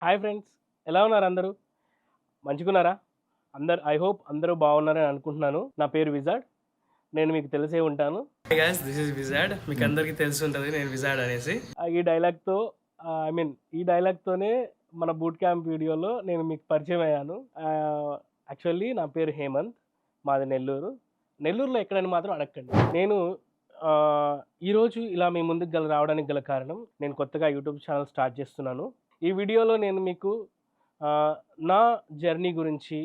Hi friends, ఎలా ఉన్నారు అందరూ? మంచిగున్నారా? ఐ హోప్ అందరూ బాగున్నారని అనుకుంటున్నాను. నా పేరు విజార్డ్. నేను మీకు తెలిసే ఉంటాను. Hi guys, this is wizard. మీకు అందరికీ తెలిసి ఉంటది నేను విజార్డ్ అనేసి. ఈ డైలాగ్‌తో ఈ డైలాగ్‌తోనే మన బూట్ క్యాంప్ వీడియోలో నేను మీకు పరిచయం అయ్యాను. ఆహ్, యాక్చువల్లీ నా పేరు హేమంత్. మాది నెల్లూరు. నెల్లూరులో ఎక్కడని మాత్రం అడగకండి. నేను ఆహ్, ఈరోజు ఇలా మీ ముందుకు రావడానికి గల కారణం, నేను కొత్తగా యూట్యూబ్ ఛానెల్ స్టార్ట్ చేస్తున్నాను. ఈ వీడియోలో నేను మీకు ఆహ్, నా జర్నీ గురించి,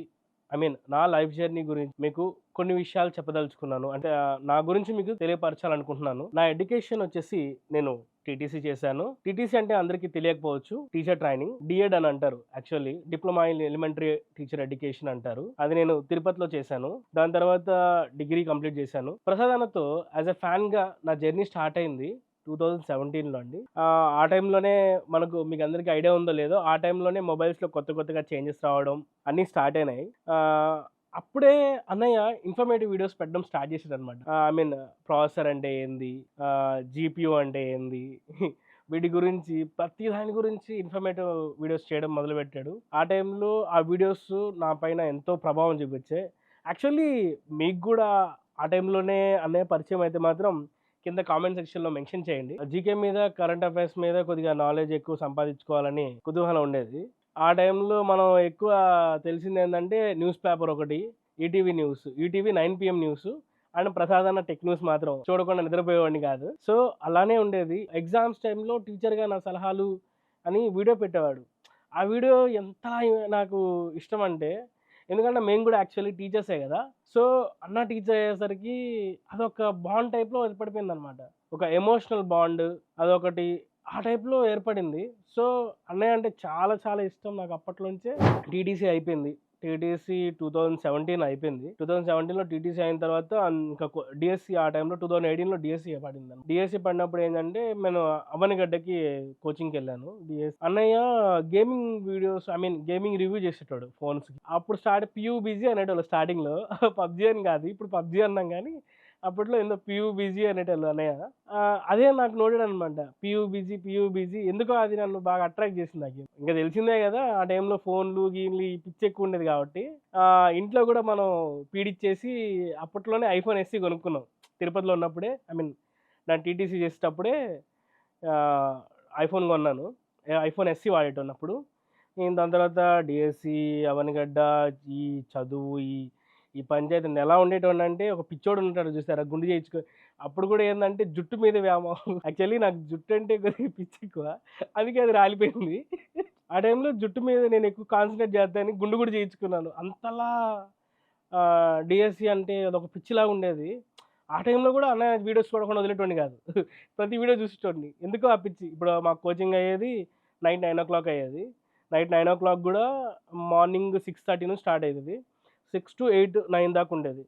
నా లైఫ్ జర్నీ గురించి మీకు కొన్ని విషయాలు చెప్పదలుచుకున్నాను. అంటే నా గురించి మీకు తెలియపరచాలనుకుంటున్నాను. నా ఎడ్యుకేషన్ వచ్చేసి నేను టీటీసీ చేశాను. టీటీసీ అంటే అందరికీ తెలియకపోవచ్చు. Teacher training. డీఎడ్ అని అంటారు. Actually diploma in elementary teacher education అంటారు. అది నేను తిరుపతిలో చేశాను. దాని తర్వాత డిగ్రీ కంప్లీట్ చేశాను. ప్రసాద్ అన్నతో యాజ్ ఎ ఫ్యాన్‌గా నా జర్నీ స్టార్ట్ అయింది 2017లో అండి. ఆ టైంలోనే మీకు అందరికీ ఐడియా ఉందో లేదో, ఆ టైంలోనే మొబైల్స్‌లో కొత్తగా చేంజెస్ రావడం అన్నీ స్టార్ట్ అయినాయి. అప్పుడే అన్నయ్య ఇన్ఫర్మేటివ్ వీడియోస్ పెట్టడం స్టార్ట్ చేసాడనమాట. ప్రాసెసర్ అంటే ఏంది? జీపీయూ అంటే ఏంది? వీటి గురించి ప్రతి దాని గురించి ఇన్ఫర్మేటివ్ వీడియోస్ చేయడం మొదలుపెట్టాడు. ఆ టైంలో ఆ వీడియోస్ నా పైన ఎంతో ప్రభావం చూపించాయి. యాక్చువల్లీ మీకు గూడా ఆ టైంలోనే అన్నయ్య పరిచయం అయితే మాత్రం కింద కామెంట్ సెక్షన్‌లో మెన్షన్ చేయండి. జీకే మీద, కరెంట్ అఫైర్స్ మీద కొద్దిగా నాలెడ్జ్ ఎక్కువ సంపాదించుకోవాలని కుతూహలం ఉండేది. ఆ టైంలో మనం ఎక్కువ తెలిసిందేందంటే న్యూస్ పేపర్ ఒకటి, ETV news, ETV 9 PM news and Prasad అన్న టెక్ న్యూస్ మాత్రం చూడకుండా నిద్రపోయేవాడిని కాదు. సో, అలానే ఉండేది. ఎగ్జామ్స్ టైంలో టీచర్‌గా నా సలహాలు అని వీడియో పెట్టేవాడు. ఆ వీడియో ఎంత నాకు ఇష్టమంటే, ఎందుకంటే మేము గూడా యాక్చువల్లీ టీచర్సే గదా! సో, అన్న టీచర్ అయ్యేసరికి అదొక బాండ్ టైప్‌లో ఏర్పడిపోయిందనమాట. ఒక ఎమోషనల్ బాండ్ అదొకటి ఆ టైప్‌లో ఏర్పడింది. సో, అన్నయ్య అంటే చాలా చాలా ఇష్టం నాకు అప్పట్లోంచే. టీటీసీ అయిపోయింది. టీటీసీ 2017 అయిపోయింది. 2017లో టీటీసీ అయిన తర్వాత ఇంకా డీఎస్సీ ఆ టైంలో 2018లో డీఎస్సీ పడింది. డీఎస్సీ పడినప్పుడు ఏందంటే నేను అవనిగడ్డకి కోచింగ్‌కెళ్ళాను. అన్నయ్య గేమింగ్ వీడియోస్ గేమింగ్ రివ్యూ చేసేటోడు ఫోన్స్‌కి. అప్పుడు పీయూబీజీ అనేటోళ్ళు స్టార్టింగ్‌లో. పబ్‌జీ అని కాదు. ఇప్పుడు పబ్‌జీ అన్నాం గానీ అప్పట్లో ఏందో పీయూబీజీ అనేటోళ్ళు అన్నయ్య. అదే నాకు నోటాడనమాట. పీయూబీజీ ఎందుకో అది నన్ను బాగా అట్రాక్ట్ చేసింది నాకు. ఇంక తెలిసిందే గదా! ఆ టైంలో ఫోన్‌లు, గీన్‌లు ఈ పిచ్చి ఎక్కువుండేది కాబట్టి ఇంట్లో గూడా మనం పీడిచ్చేసి అప్పట్లోనే ఐఫోన్ ఎస్సీ కొనుక్కున్నాం. తిరుపతిలో ఉన్నప్పుడే నేను టీటీసీ చేసేటప్పుడే ఆహ్, ఐఫోన్ కొన్నాను. ఐఫోన్ ఎస్సీ వాడేటోడిని అప్పుడు. నేను దాని తర్వాత డీఎస్సీ, అవనిగడ్డ, ఈ చదువు, ఈ పంచాయతీ ఎలా ఉండేటోడినంటే ఒక పిచ్చోడు ఉంటాడు చూసారా? గుండు చేయించుకో అప్పుడు కూడా ఏందంటే జుట్టు మీద వ్యామోహం. యాక్చువల్లీ నాకు జుట్టు అంటే కొద్దిగా పిచ్చెక్కువ. అందుకే అది రాలిపోయింది. ఆ టైంలో జుట్టు మీద నేను ఎక్కువ కాన్సంట్రేట్ చేద్దామని గుండు కూడా చేయించుకున్నాను. అంతలా డీఎస్సీ అంటే అదొక పిచ్చిలాగా ఉండేది. ఆ టైంలో కూడా అన్నయ్య వీడియోస్ చూడకుండా వదిలేటోడిని కాదు. ప్రతి వీడియో చూసేటోడిని. ఎందుకో ఆ పిచ్చి. ఇప్పుడు మాకు కోచింగ్ అయ్యేది నైట్ 9:00 అయ్యేది. నైట్ 9:00 గూడా మార్నింగ్ 6:30 నుంచి స్టార్ట్ అయితది. 6-8, 9 దాకా ఉండేది.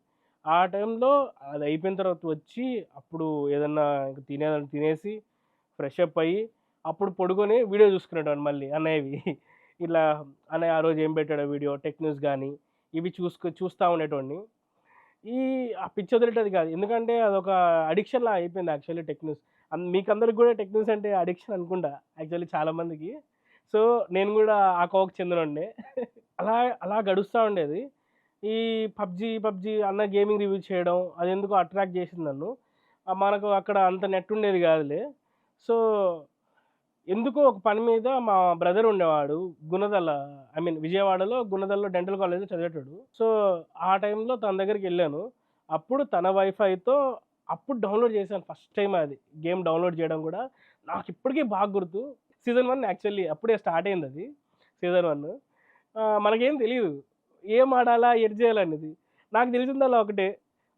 ఆ టైంలో అది అయిపోయిన తర్వాత వచ్చి అప్పుడు ఏదన్నా ఇంక తినేదాన్ని తినేసి ఫ్రెష్ అప్ అయ్యి అప్పుడు పడుకొని వీడియో చూసుకునేటోడిని మళ్ళీ అన్నయ్యవి. ఇట్లా అన్నయ్య ఆ రోజు ఏం పెట్టాడో వీడియో, టెక్ న్యూస్ గాని ఇవి చూస్తా ఉండేటోడిని. ఆ పిచ్చి వదిలేటది కాదు. ఎందుకంటే అదొక అడిక్షన్‌లా అయిపోయింది యాక్చువల్లీ టెక్ న్యూస్. మీకందరికి గూడా టెక్ న్యూస్ అంటే అడిక్షన్ అనుకుంటా యాక్చువల్లీ చాలా మందికి. సో, నేను గూడా ఆ కోవకు చెందినోడినే. అలా అలా గడుస్తా ఉండేది. ఈ పబ్‌జీ అన్న గేమింగ్ రివ్యూ చేయడం అదెందుకో అట్రాక్ట్ చేసింది నన్ను. మనకు అక్కడ అంత నెట్ ఉండేది గాదులే. సో, ఎందుకో ఒక పని మీద మా బ్రదర్ ఉండేవాడు. గుణదల విజయవాడలో గుణదలలో డెంటల్ కాలేజ్‌లో చదివేటోడు. సో, ఆ టైంలో తన దగ్గరికెళ్ళాను. అప్పుడు తన వైఫైతో అప్పుడు డౌన్‌లోడ్ చేశాను ఫస్ట్ టైమ్ అది. గేమ్ డౌన్‌లోడ్ చేయడం గూడా. నాకిప్పటికి బాగా గుర్తు. సీజన్ 1 యాక్చువల్లీ అప్పుడే స్టార్ట్ అయిందది. సీజన్ 1. మనకేం తెలీదు. ఏం ఆడాలా? ఎటు చేయాలనేది. నాకు తెలిసిందల్లా ఒకటే.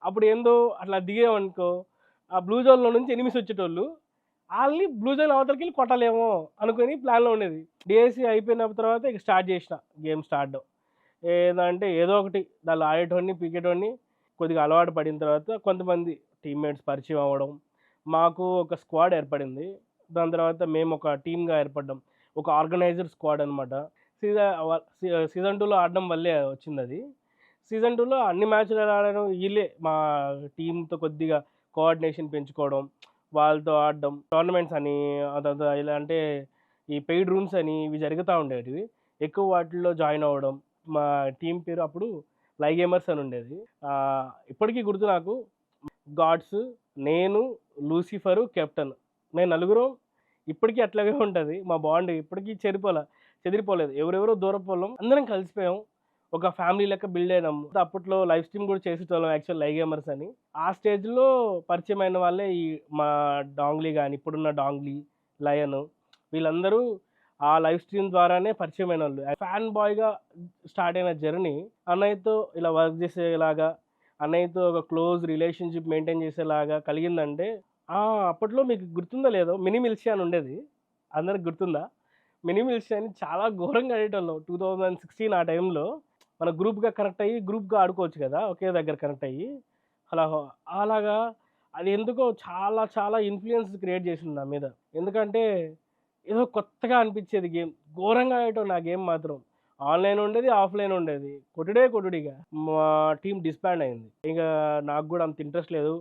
అప్పుడేందో అట్లా దిగామనుకో, ఆ బ్లూ జోన్‌లో నుంచి ఎనిమీస్ వచ్చేటోళ్ళు. ఆళ్ళని బ్లూ జోన్ అవతలకెళ్ళి కొట్టాలేమో అనుకోని ప్లాన్‌లో ఉండేది. డీఎస్సీ అయిపోయిన తర్వాత ఇక స్టార్ట్ చేసిన గేమ్ స్టార్ట్. ఏదంటే ఏదో ఒకటి దాంట్లో ఆడేటోడిని, పీకేటోడిని. కొద్దిగా అలవాటు పడిన తర్వాత కొంతమంది టీమ్‌మేట్స్ పరిచయం అవ్వడం. మాకు ఒక స్క్వాడ్ ఏర్పడింది. దాని తర్వాత మేము ఒక టీమ్‌గా ఏర్పడ్డాం. ఒక ఆర్గనైజ్డ్ స్క్వాడ్ అనమాట. సీజన్ 2లో ఆడడం వల్లే వచ్చిందది. సీజన్ 2లో అన్ని మ్యాచ్‌లు ఎలా ఆడాను ఈళ్ళే మా టీమ్‌తో కొద్దిగా కోఆర్డినేషన్ పెంచుకోవడం, వాళ్ళతో ఆడడం. టోర్నమెంట్స్ అని అదద ఎలా అంటే ఈ పెయిడ్ రూమ్స్ అని ఇవి జరుగుతూ ఉండేటివి. ఎక్కువ వాటిల్లో జాయిన్ అవ్వడం. మా టీమ్ పేరు అప్పుడు లై గేమర్స్ అని ఉండేది. ఇప్పటికీ గుర్తు నాకు. గాడ్స్, నేను, లూసిఫరు, కెప్టెన్. మేము నలుగురం ఇప్పటికీ అట్లాగే ఉంటది. మా బాండ్ ఇప్పటికీ చెదిరిపోలేదు. ఎవరెవరో దూరపోళ్ళం. అందరం కలిసిపోయాం. ఒక ఫ్యామిలీ లెక్క బిల్డ్ అయినాం. అప్పట్లో లైవ్ స్ట్రీమ్ కూడా చేసేటోళ్ళం యాక్చువల్ లై గేమర్స్ అని. ఆ స్టేజ్‌లో పరిచయమైన వాళ్ళే ఈ మా డాంగ్లీ గాని, ఇప్పుడున్న డాంగ్లీ, లయన్ వీళ్ళందరూ ఆ లైవ్ స్ట్రీమ్ ద్వారానే పరిచయమైనోళ్ళు. ఫ్యాన్ బాయ్‌గా స్టార్ట్ అయిన జర్నీ అన్నయ్యతో ఇలా వర్క్ చేసేలాగా, అన్నయ్యతో ఒక క్లోజ్ రిలేషన్‌షిప్ మెయింటైన్ చేసేలాగా కలిగిందంటే అప్పట్లో మీకు గుర్తుందో లేదో 'మినీ మిల్షీ' అని ఉండేది. అందరికి గుర్తుందా? 'మినీ మిల్షీ' అని చాలా ఘోరంగా ఆడేటోళ్ళం. 2016 ఆ టైంలో మన గ్రూప్‌గా కనెక్ట్ అయ్యి, గ్రూప్‌గా ఆడుకోవచ్చు కదా! ఒకే దగ్గర కనెక్ట్ అయ్యి. అలా అలాగా అది ఎందుకో చాలా చాలా ఇన్‌ఫ్లూయెన్స్ క్రియేట్ చేసింది నా మీద. ఎందుకంటే ఏదో కొత్తగా అనిపించేది గేమ్. ఘోరంగా ఆడేటోడిని ఆ గేమ్ మాత్రం. ఆన్‌లైన్ ఉండేది, ఆఫ్‌లైన్ ఉండేది. కొట్టుడే కొట్టుడిగ. మా టీమ్ డిస్బాండ్ అయింది. ఇక నాకు గూడా అంత ఇంట్రెస్ట్ లేదు.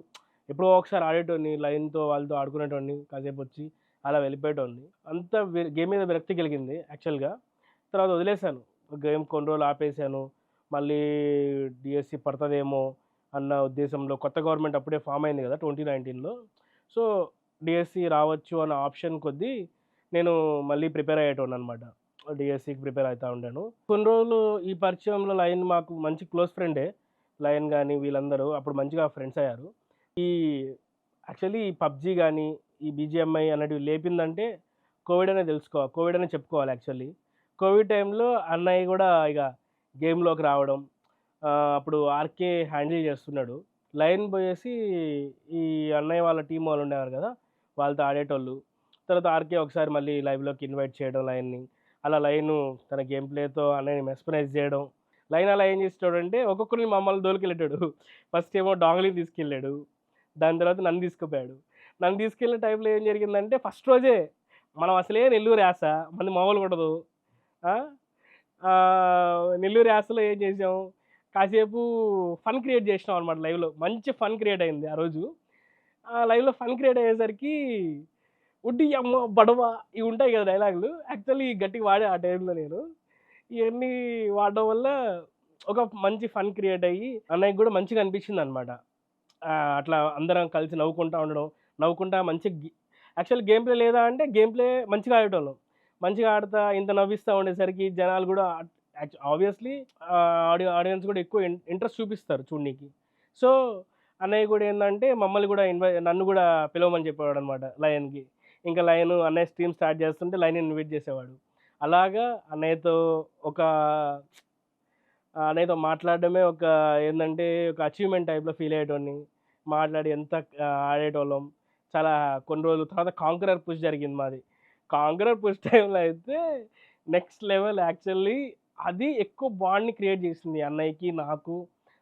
ఎప్పుడో ఒకసారి ఆడేటోడిని లయన్‌తో వాళ్ళతో ఆడుకునేటోడిని. కాసేపొచ్చి అలా వెళ్ళిపోయేటోడిని. అంత గేమ్ మీద విరక్తి కలిగింది యాక్చువల్‌గా. తర్వాత వదిలేసాను. గేమ్ కొన్ని రోజులు ఆపేసాను. మళ్ళీ డీఎస్సీ పడతదేమో అన్న ఉద్దేశంలో కొత్త గవర్నమెంట్ అప్పుడే ఫార్మ్ అయింది కదా! 2019లో. సో, డీఎస్సీ రావచ్చు అన్న ఆప్షన్ కొద్దీ నేను మళ్ళీ ప్రిపేర్ అయ్యేటోడిననమాట. డీఎస్సీకి ప్రిపేర్ అయితా ఉండాను. కొన్ని రోజులు ఈ పరిచయంలో లయన్ మాకు మంచి క్లోజ్ ఫ్రెండే. లయన్ గాని వీళ్ళందరూ అప్పుడు మంచిగా ఫ్రెండ్స్ అయ్యారు. ఈ యాక్చువల్లీ ఈ పబ్‌జీ గాని, ఈ బీజీఎంఐ అనేటివి లేపిందంటే కోవిడ్ అనే కోవిడ్ అనే చెప్పుకోవాలి యాక్చువల్లీ. కోవిడ్ టైంలో అన్నయ్య గూడా ఇగ గేమ్‌లోకి రావడం. అప్పుడు ఆర్‌కే హ్యాండిల్ చేస్తున్నాడు. లయన్ బోయేసి ఈ అన్నయ్య వాళ్ళ టీమ్ వాళ్ళు ఉండేవారు గదా! వాళ్ళతో ఆడేటోళ్ళు. తర్వాత ఆర్‌కే ఒకసారి మళ్ళీ లైవ్‌లోకి ఇన్వైట్ చేయడం లయన్‌ని. అలా లయను తన గేమ్ ప్లేతో అన్నయ్యని మెస్మరైజ్ చేయడం. లయన్ అలా ఏం చేసేటోడంటే ఒక్కొక్కరిని మమ్మల్ని దోలుకెళ్ళేటోడు. ఫస్ట్ ఏమో డాంగ్లీని తీసుకెళ్ళాడు. దాని తర్వాత నన్ను తీసుకుపోయాడు. నన్ను తీసుకెళ్ళిన టైంలో ఏం జరిగిందంటే ఫస్ట్ రోజే మనం అసలే నెల్లూరు యాస మనది మామూలుగా ఉండదు. ఆ! నెల్లూరు యాసలో ఏం చేసాం, కాసేపు ఫన్ క్రియేట్ చేసినాం అనమాట లైవ్‌లో. మంచి ఫన్ క్రియేట్ అయింది ఆ రోజు. ఆ లైవ్‌లో ఫన్ క్రియేట్ అయ్యేసరికి "ఉడ్డి యమ్మ బడవ" ఇవి ఉంటాయి కదా డైలాగులు. యాక్చువల్లీ గట్టిగా వాడా ఆ టైంలో నేను. ఇయన్నీ వాడడం వల్ల ఒక మంచి ఫన్ క్రియేట్ అయ్యి అన్నయ్యకి కూడా మంచిగా అనిపించిందనమాట. అట్లా అందరం కలిసి నవ్వుకుంటా ఉండడం. నవ్వుకుంటా మంచిగా యాక్చువల్ గేమ్ ప్లే లేదా అంటే గేమ్ ప్లే మంచిగా ఆడేటోళ్ళం. మంచిగా ఆడతా ఇంత నవ్విస్తా ఉండేసరికి జనాలు గూడా ఆబ్వియస్‌లీ ఆడియన్స్ గూడా ఎక్కువ ఇంట్రెస్ట్ చూపిస్తారు చూడనీకి. సో, అన్నయ్య గూడా ఏందంటే మమ్మల్ని గూడా నన్ను గూడా పిలవమని చెప్పేవాడనమాట లయన్‌కి. ఇంకా లయను అన్నయ్య స్ట్రీమ్ స్టార్ట్ చేస్తుంటే లయన్ని ఇన్వైట్ చేసేవాడు. అలాగా అన్నయ్యతో ఒక అన్నయ్యతో మాట్లాడడమే ఒక ఏందంటే ఒక అచీవ్‌మెంట్ టైప్‌లో ఫీల్ అయ్యేటోడిని. మాట్లాడి ఎంత ఆడేటోళ్ళం. చాలా కొన్ని రోజుల తర్వాత కాంకరర్ పుష్ జరిగింది మాది. కాంకరర్ పుష్ టైమ్‌లో అయితే నెక్స్ట్ లెవెల్ యాక్చువల్లీ అది ఎక్కువ బాండ్‌ని క్రియేట్ చేసింది అన్నయ్యకి, నాకు,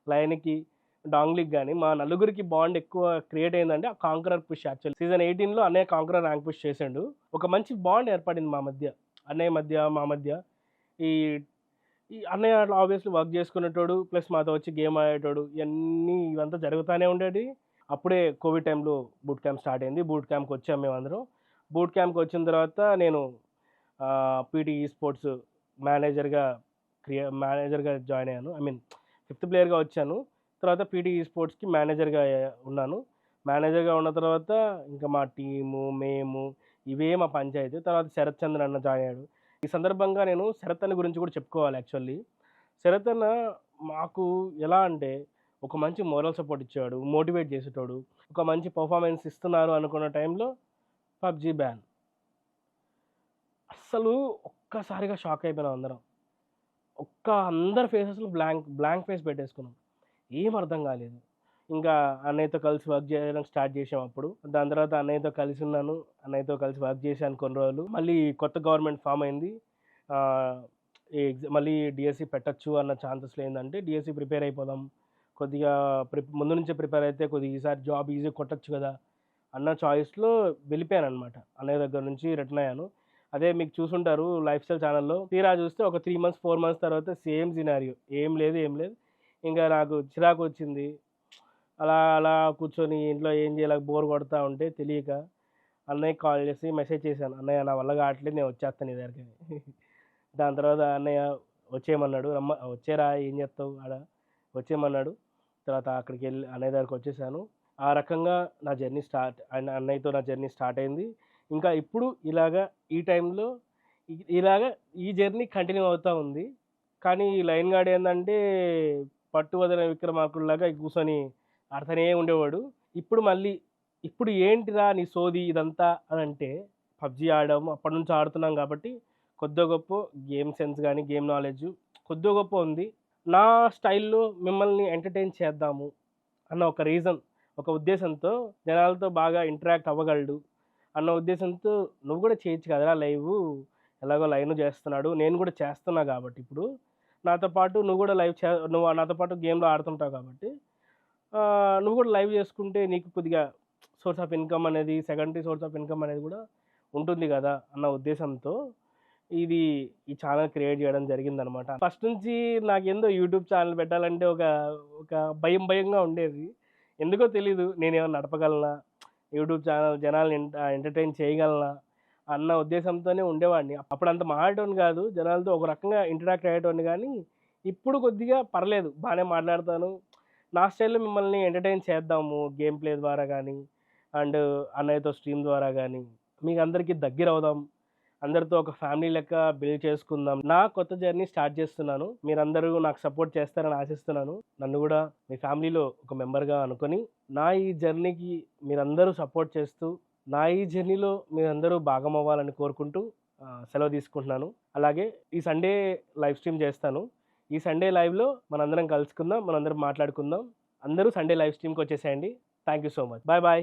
లయన్‌కి, డాంగ్లీకి గాని మా నలుగురికి బాండ్ ఎక్కువ క్రియేట్ అయిందంటే ఆ కాంకరర్ పుష్ యాక్చువల్లీ. సీజన్ 18లో అన్నయ్య కాంకరర్ ర్యాంక్ పుష్ చేసిండు. ఒక మంచి బాండ్ ఏర్పడింది మా మధ్య. అన్నయ్య మధ్య, మా మధ్య. ఈ ఈ అన్నయ్య అట్లా ఆబ్వియస్‌లీ వర్క్ చేసుకునేటోడు. ప్లస్ మాతో వచ్చి గేమ్ ఆడేటోడు. ఇవంతా జరుగుతానే ఉండేటివి. అప్పుడే కోవిడ్ టైంలో బూట్ క్యాంప్ స్టార్ట్ అయింది. బూట్ క్యాంప్‌కొచ్చాం మేమందరం. బూట్ క్యాంప్‌కొచ్చిన తర్వాత నేను పీటీ స్పోర్ట్స్ మేనేజర్‌గా మేనేజర్‌గా జాయిన్ అయ్యాను. ఐ మీన్ ఫిఫ్త్ ప్లేయర్‌గా వచ్చాను. తర్వాత పీటీ స్పోర్ట్స్‌కి మేనేజర్‌గా ఉన్నాను. మేనేజర్‌గా ఉన్న తర్వాత ఇంకా మా టీము, మేము ఇవే మా పంచాయతీ. తర్వాత శరత్ చంద్ర అన్న జాయిన్ అయ్యాడు. ఈ సందర్భంగా నేను శరత్ అన్న గురించి కూడా చెప్పుకోవాలి యాక్చువల్లీ. శరత్ అన్న మాకు ఎలా అంటే ఒక మంచి మోరల్ సపోర్ట్ ఇచ్చేవాడు. మోటివేట్ చేసేటోడు. ఒక మంచి పెర్ఫార్మన్స్ ఇస్తున్నారు అనుకున్న టైంలో పబ్‌జీ బ్యాన్. అస్సలు ఒక్కసారిగా షాక్ అయిపోయినాం అందరం. అందరి ఫేసెస్‌లో బ్లాంక్ ఫేస్ పెట్టేసుకున్నాం. ఏం అర్థం కాలేదు. ఇంకా అన్నయ్యతో కలిసి వర్క్ చేయడం స్టార్ట్ చేశాం అప్పుడు. దాని తర్వాత అన్నయ్యతో కలిసి ఉన్నాను. అన్నయ్యతో కలిసి వర్క్ చేశాను కొన్ని రోజులు. మళ్ళీ కొత్త గవర్నమెంట్ ఫార్మ్ అయింది. ఆహ్, మళ్ళీ డీఎస్సీ పెట్టొచ్చు అన్న ఛాన్సెస్‌లో ఏందంటే డీఎస్సీ ప్రిపేర్ అయిపోదాం. కొద్దిగా ముందు నుంచే ప్రిపేర్ అయితే కొద్దిగా ఈసారి జాబ్ ఈజీగా కొట్టొచ్చు కదా! అన్న చాయిస్‌లో వెళ్ళిపోయాననమాట. అన్నయ్య దగ్గర నుంచి రిటర్న్ అయ్యాను. అదే మీకు చూసుంటారు లైఫ్ స్టైల్ ఛానెల్‌లో. తీరా చూస్తే ఒక 3 మంత్స్, 4 మంత్స్ తర్వాత సేమ్ సినారియో. ఏం లేదు, ఏం లేదు. ఇంక నాకు చిరాకొచ్చింది. అలా అలా కూర్చొని ఇంట్లో ఏం చేయలేక బోర్ కొడతా ఉంటే తెలియక అన్నయ్యకి కాల్ చేసి మెసేజ్ చేశాను, అన్నయ్య నా వల్ల కావట్లేదు, నేను వచ్చేస్తాను నీ దగ్గరికి అని. దాని తర్వాత అన్నయ్య వచ్చేయమన్నాడు, వచ్చేరా ఏం చేస్తావు ఆడ, వచ్చేయమన్నాడు. తర్వాత అక్కడికి వెళ్ళి అన్నయ్య దగ్గరికి వచ్చేసాను. ఆ రకంగా నా జర్నీ స్టార్ట్, అన్నయ్యతో నా జర్నీ స్టార్ట్ అయింది. ఇంకా ఇప్పుడు ఇలాగా ఈ టైంలో ఇలాగా ఈ జర్నీ కంటిన్యూ అవుతూ ఉంది. కానీ ఈ లైన్ గార్డ్ ఏంటంటే పట్టు వదలని విక్రమార్కుడిలాగా కూర్చొని ఆడుతూనే ఉండేవాడు. ఇప్పుడు మళ్ళీ ఇప్పుడు ఏంటిరా నీ సోది ఇదంతా అని అంటే, పబ్జీ ఆడాము అప్పటి నుంచి ఆడుతున్నాం కాబట్టి కొద్దో గొప్ప గేమ్ సెన్స్ కానీ గేమ్ నాలెడ్జ్ కొద్దో గొప్ప ఉంది. నా స్టైల్లో మిమ్మల్ని ఎంటర్టైన్ చేద్దాము అన్న ఒక రీజన్, ఒక ఉద్దేశంతో జనాలతో బాగా ఇంటరాక్ట్ అవ్వగలడు అన్న ఉద్దేశంతో నువ్వు కూడా చేయొచ్చు కదరా లైవ్, ఎలాగో లైవ్ చేస్తున్నాడు నేను కూడా చేస్తున్నా కాబట్టి ఇప్పుడు నాతో పాటు నువ్వు కూడా నువ్వు నాతో పాటు గేమ్లో ఆడుతుంటావు కాబట్టి నువ్వు కూడా లైవ్ చేసుకుంటే నీకు కొద్దిగా సోర్స్ ఆఫ్ ఇన్కమ్ అనేది, సెకండరీ సోర్స్ ఆఫ్ ఇన్కమ్ అనేది కూడా ఉంటుంది కదా అన్న ఉద్దేశంతో ఈ ఛానల్ క్రియేట్ చేయడం జరిగిందనమాట. ఫస్ట్ నుంచి నాకేందో యూట్యూబ్ ఛానల్ పెట్టాలంటే ఒక ఒక భయంగా ఉండేది. ఎందుకో తెలీదు, నేనేమన్నా నడపగలనా, యూట్యూబ్ ఛానల్ జనాల్ని ఎంటర్టైన్ చేయగలనా అన్న ఉద్దేశంతోనే ఉండేవాడిని. అప్పుడు అంత మాట్లాడేటోని కాదు, జనాలతో ఒక రకంగా ఇంటరాక్ట్ అయ్యేటోని. కానీ ఇప్పుడు కొద్దిగా పర్లేదు, బాగానే మాట్లాడతాను. నా స్టైల్లో మిమ్మల్ని ఎంటర్టైన్ చేద్దాము గేమ్ ప్లే ద్వారా కానీ అండ్ అన్నయ్యతో స్ట్రీమ్ ద్వారా కానీ, మీకు అందరికీ దగ్గర అవుదాం, అందరితో ఒక ఫ్యామిలీ లెక్క బిల్డ్ చేసుకుందాం. నా కొత్త జర్నీ స్టార్ట్ చేస్తున్నాను. మీరందరూ నాకు సపోర్ట్ చేస్తారని ఆశిస్తున్నాను. నన్ను కూడా మీ ఫ్యామిలీలో ఒక మెంబర్గా అనుకొని నా ఈ జర్నీకి మీరందరూ సపోర్ట్ చేస్తూ నా ఈ జర్నీలో మీరందరూ భాగం అవ్వాలని కోరుకుంటూ సెలవు తీసుకుంటున్నాను. అలాగే ఈ సండే లైవ్ స్ట్రీమ్ చేస్తాను. ఈ సండే లైవ్లో మనందరం కలుసుకుందాం, మనందరం మాట్లాడుకుందాం. అందరూ సండే లైవ్ స్ట్రీమ్కి వచ్చేసేయండి. Thank you so much. Bye bye.